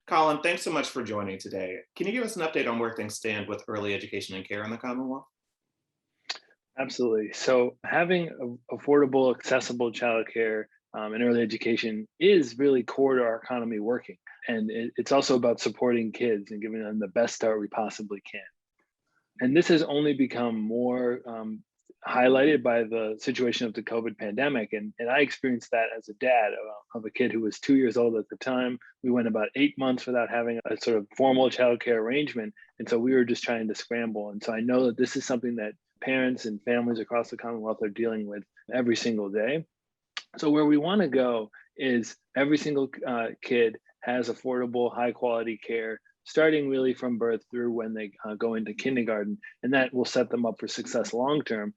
Colin, thanks so much for joining today. Can you give us an update on where things stand with early education and care in the Commonwealth? Absolutely. So having affordable, accessible childcare and early education is really core to our economy working. And it's also about supporting kids and giving them the best start we possibly can. And this has only become more highlighted by the situation of the COVID pandemic. And I experienced that as a dad of a kid who was 2 years old at the time. We went about 8 months without having a sort of formal childcare arrangement. And so we were just trying to scramble. And so I know that this is something that parents and families across the Commonwealth are dealing with every single day. So where we want to go is every single kid has affordable, high quality care, starting really from birth through when they go into kindergarten, and that will set them up for success long term.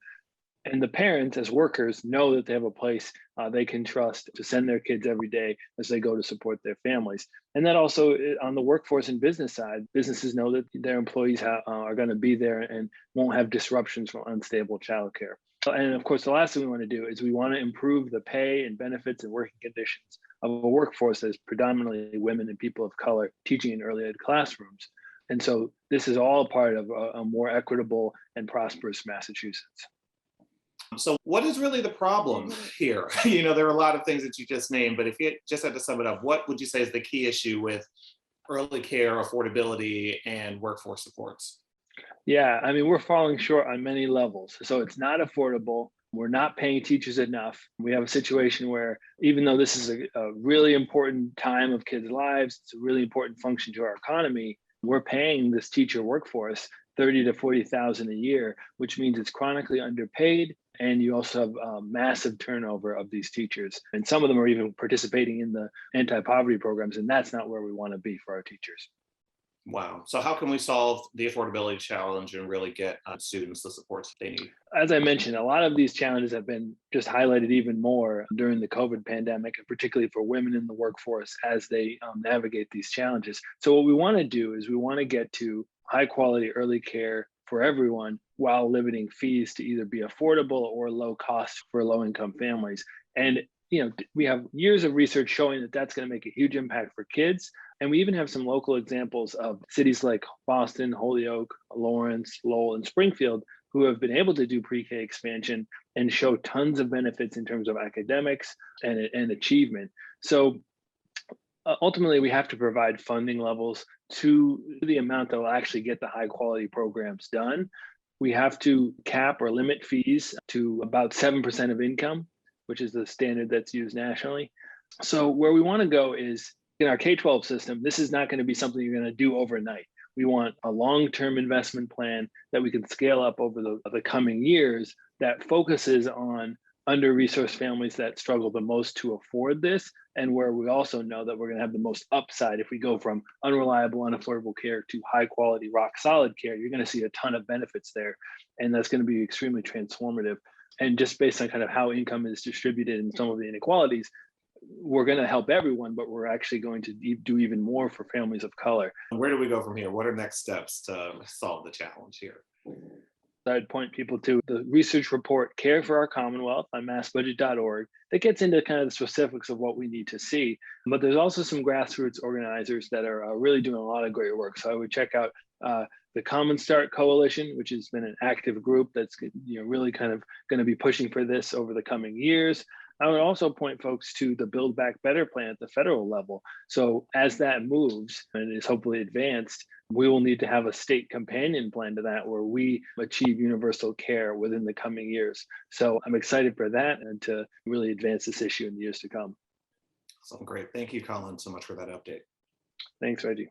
And the parents, as workers, know that they have a place they can trust to send their kids every day as they go to support their families. And that also on the workforce and business side, businesses know that their employees are going to be there and won't have disruptions from unstable childcare. And of course, the last thing we want to do is we want to improve the pay and benefits and working conditions of a workforce that is predominantly women and people of color teaching in early ed classrooms. And so this is all part of a more equitable and prosperous Massachusetts. So, what is really the problem here? There are a lot of things that you just named, but if you just had to sum it up, what would you say is the key issue with early care, affordability, and workforce supports? Yeah, I mean, we're falling short on many levels. So it's not affordable. We're not paying teachers enough. We have a situation where, even though this is a really important time of kids' lives, it's a really important function to our economy, we're paying this teacher workforce 30 to 40,000 a year, which means it's chronically underpaid. And you also have a massive turnover of these teachers. And some of them are even participating in the anti-poverty programs. And that's not where we want to be for our teachers. Wow. So, how can we solve the affordability challenge and really get students the supports they need? As I mentioned, a lot of these challenges have been just highlighted even more during the COVID pandemic, and particularly for women in the workforce as they navigate these challenges. So, what we want to do is we want to get to high quality early care for everyone while limiting fees to either be affordable or low cost for low income families. And we have years of research showing that that's going to make a huge impact for kids. And we even have some local examples of cities like Boston, Holyoke, Lawrence, Lowell, and Springfield who have been able to do pre-K expansion and show tons of benefits in terms of academics and achievement. So ultimately, we have to provide funding levels to the amount that will actually get the high quality programs done. We have to cap or limit fees to about 7% of income, which is the standard that's used nationally. So where we want to go is in our K-12 system, this is not going to be something you're going to do overnight. We want a long-term investment plan that we can scale up over the coming years that focuses on under-resourced families that struggle the most to afford this, and where we also know that we're going to have the most upside. If we go from unreliable, unaffordable care to high quality, rock solid care, you're going to see a ton of benefits there. And that's going to be extremely transformative. And just based on kind of how income is distributed and some of the inequalities, we're going to help everyone, but we're actually going to do even more for families of color. Where do we go from here? What are next steps to solve the challenge here? I'd point people to the research report Care for Our Commonwealth on massbudget.org that gets into kind of the specifics of what we need to see. But there's also some grassroots organizers that are really doing a lot of great work. So I would check out the Common Start Coalition, which has been an active group that's really kind of going to be pushing for this over the coming years. I would also point folks to the Build Back Better plan at the federal level. So as that moves and is hopefully advanced, we will need to have a state companion plan to that where we achieve universal care within the coming years. So I'm excited for that and to really advance this issue in the years to come. So great. Thank you, Colin, so much for that update. Thanks, Reggie.